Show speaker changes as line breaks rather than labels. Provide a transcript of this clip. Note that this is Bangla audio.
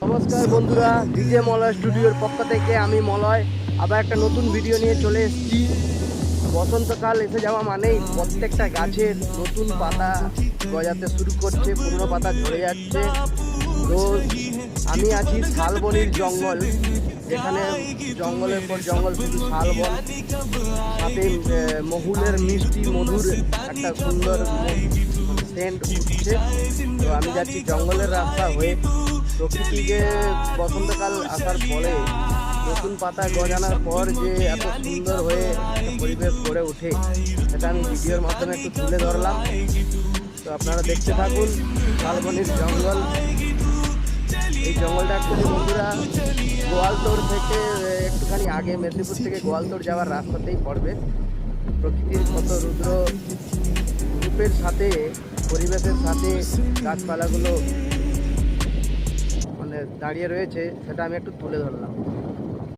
নমস্কার বন্ধুরা, ডিজে মলয় স্টুডিওর পক্ষ থেকে আমি মলয় আবার একটা নতুন ভিডিও নিয়ে চলে এসেছি। বসন্তকাল এসে যাওয়া মানেই প্রত্যেকটা গাছের নতুন পাতা গজাতে শুরু করছে, পুরনো পাতা ঝরে যাচ্ছে। তো আমি আছি শালবনির জঙ্গল, যেখানে জঙ্গলের পর জঙ্গল শুধু শালবন, সাথে মহুলের মিষ্টি মধুর একটা সুন্দর সেন্ট উঠছে। তো আমি যাচ্ছি জঙ্গলের রাস্তা হয়ে। প্রকৃতিকে বসন্তকাল আসার ফলে নতুন পাতা গজানোর পর যে এত সুন্দর হয়ে পরিবেশ গড়ে ওঠে, সেটা আমি ভিডিওর মাধ্যমে একটু তুলে ধরলাম। তো আপনারা দেখতে থাকুন শালবনির জঙ্গল। এই জঙ্গলটা অ্যাকচুয়ালি বন্ধুরা গোয়ালতোড় থেকে একটুখানি আগে, মেদিনীপুর থেকে গোয়ালতোড় যাওয়ার রাস্তাতেই পড়বে। প্রকৃতির কত রুদ্র রূপের সাথে, পরিবেশের সাথে গাছপালাগুলো মানে দাঁড়িয়ে রয়েছে, সেটা আমি একটু তুলে ধরলাম।